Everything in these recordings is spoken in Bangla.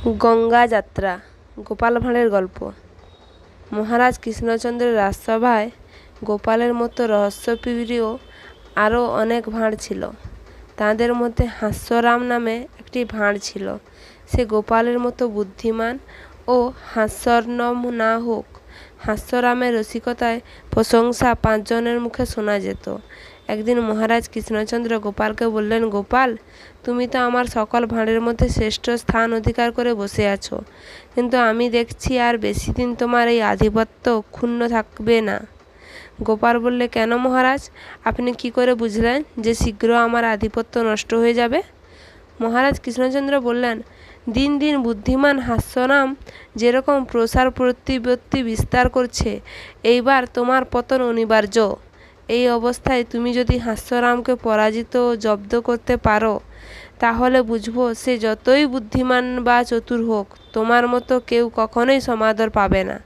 গঙ্গা যাত্রা গোপাল ভাঁড়ের গল্প। মহারাজ কৃষ্ণচন্দ্রের রাজসভায় গোপালের মতো রহস্যপ্রিয় আরও অনেক ভাঁড় ছিল। তাদের মধ্যে হাস্যরাম নামে একটি ভাঁড় ছিল। সে গোপালের মতো বুদ্ধিমান ও হাস্যর্ণব না হোক, হাস্যরামের রসিকতায় প্রশংসা 5 জনের মুখে শোনা যেত। একদিন মহারাজ কৃষ্ণচন্দ্র গোপালকে বললেন, গোপাল, তুমি তো আমার সকল ভাঁড়ের মধ্যে শ্রেষ্ঠ স্থান অধিকার করে বসে আছো, কিন্তু আমি দেখছি আর বেশি দিন তোমার এই আধিপত্য ক্ষুণ্ণ থাকবে না। গোপাল বললে, কেন মহারাজ, আপনি কি করে বুঝলেন যে শীঘ্র আমার আধিপত্য নষ্ট হয়ে যাবে? মহারাজ কৃষ্ণচন্দ্র বললেন, দিন দিন বুদ্ধিমান হাস্যরাম যেরকম প্রসার প্রতিপত্তি বিস্তার করছে, এইবার তোমার পতন অনিবার্য। এই অবস্থায় তুমি যদি হাস্যরামকে পরাজিত ও জব্দ করতে পারো, তাহলে বুঝবো সে যতই বুদ্ধিমান বা চতুর হোক, তোমার মতো কেউ কখনোই সমাদর পাবে না।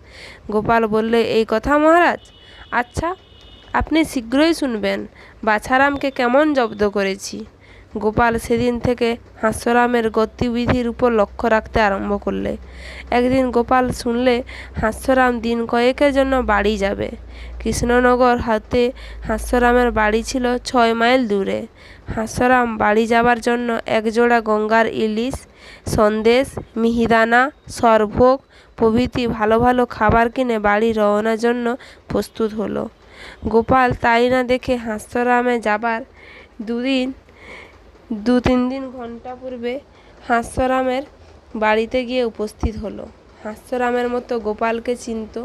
গোপাল বললে, এই কথা মহারাজ? আচ্ছা, আপনি শীঘ্রই শুনবেন বাছারামকে কেমন জব্দ করেছি। গোপাল সেদিন থেকে হাস্যরামের গতিবিধির উপর লক্ষ্য রাখতে আরম্ভ করলে। একদিন গোপাল শুনলে হাস্যরাম দিন কয়েকের জন্য বাড়ি যাবে। কৃষ্ণনগর হতে হাস্যরামের বাড়ি ছিল 6 মাইল দূরে। হাস্যরাম বাড়ি যাবার জন্য একজোড়া গঙ্গার ইলিশ, সন্দেশ, মিহিদানা, সরভোগ প্রভৃতি ভালো ভালো খাবার কিনে বাড়ি রওনার জন্য প্রস্তুত হলো। গোপাল তাই না দেখে হাস্যরামে যাবার 2-3 ঘন্টা পূর্বে হাস্যরামের বাড়িতে গিয়ে উপস্থিত হলো। হাস্যরামের মতো গোপালকে চিনত।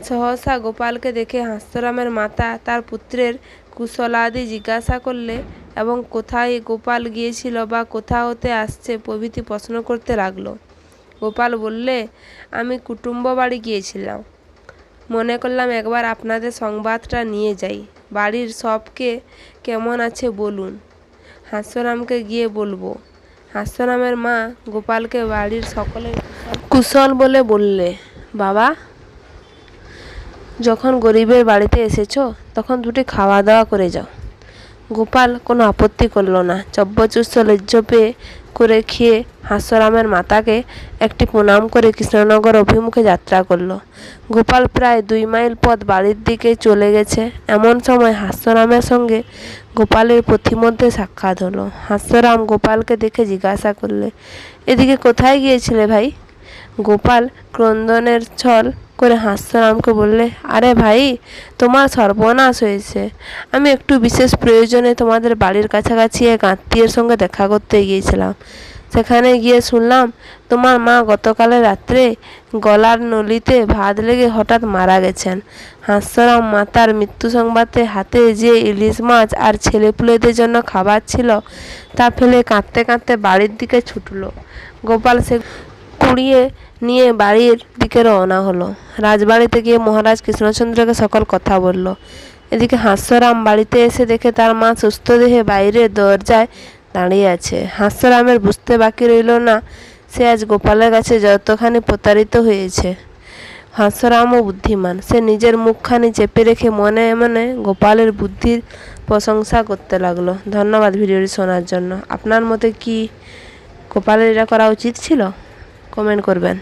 সহসা গোপালকে দেখে হাস্যরামের মাতা তার পুত্রের কুশলাদি জিজ্ঞাসা করলে এবং কোথায় গোপাল গিয়েছিল বা কোথা হতে আসছে প্রভৃতি প্রশ্ন করতে লাগলো। গোপাল বললে, আমি কুটুম্ব বাড়ি গিয়েছিলাম, মনে করলাম একবার আপনাদের সংবাদটা নিয়ে যাই। বাড়ির সবকে কেমন আছে বলুন, হাস্যরামকে গিয়ে বলবো। হাস্যরামের মা গোপালকে বাড়ির সকলের কুশল বলে বললে, বাবা, যখন গরিবের বাড়িতে এসেছো তখন 2টি খাওয়া দাওয়া করে যাও। গোপাল কোনো আপত্তি করল না। চব্যচুষ্য লজ্জ পেয়ে করে খেয়ে হাস্যরামের মাতাকে একটি প্রণাম করে কৃষ্ণনগর অভিমুখে যাত্রা করল। গোপাল প্রায় 2 মাইল পথ বাড়ির দিকে চলে গেছে। এমন সময় হাস্যরামের সঙ্গে গোপালের পথিমধ্যে সাক্ষাৎ হলো। হাস্যরাম গোপালকে দেখে জিজ্ঞাসা করলে, এদিকে কোথায় গিয়েছিলে ভাই? গোপাল ক্রন্দনের ছল করে হাস্যরামকে বললে, আরে ভাই, তোমার সর্বনাশ হয়েছে। আমি একটু বিশেষ প্রয়োজনে তোমাদের বাড়ির কাছাকাছি এক আত্মীয়ের সঙ্গে দেখা করতে গিয়েছিলাম। সেখানে গিয়ে শুনলাম তোমার মা গতকালের রাত্রে গলার নলিতে ভাত লেগে হঠাৎ মারা গেছেন। হাস্যরাম মাতার মৃত্যু সংবাদে হাতে যে ইলিশ মাছ আর ছেলেপুলেদের জন্য খাবার ছিল তা ফেলে কাঁদতে কাঁদতে বাড়ির দিকে ছুটল। গোপাল সে কুড়িয়ে নিয়ে বাড়ির দিকে রওনা হলো। রাজবাড়িতে গিয়ে মহারাজ কৃষ্ণচন্দ্রকে সকল কথা বলল। এদিকে হাস্যরাম বাড়িতে এসে দেখে তার মা সুস্থ দেহে বাইরে দরজায় দাঁড়িয়ে আছে। হাস্যরামের বুঝতে বাকি রইল না সে আজ গোপালের কাছে যতখানি প্রতারিত হয়েছে। হাস্যরামও বুদ্ধিমান। সে নিজের মুখখানি চেপে রেখে মনে মনে গোপালের বুদ্ধির প্রশংসা করতে লাগলো। ধন্যবাদ ভিডিওটি শোনার জন্য। আপনার মতে কি গোপালের এটা করা উচিত ছিল? কমেন্ট করবেন।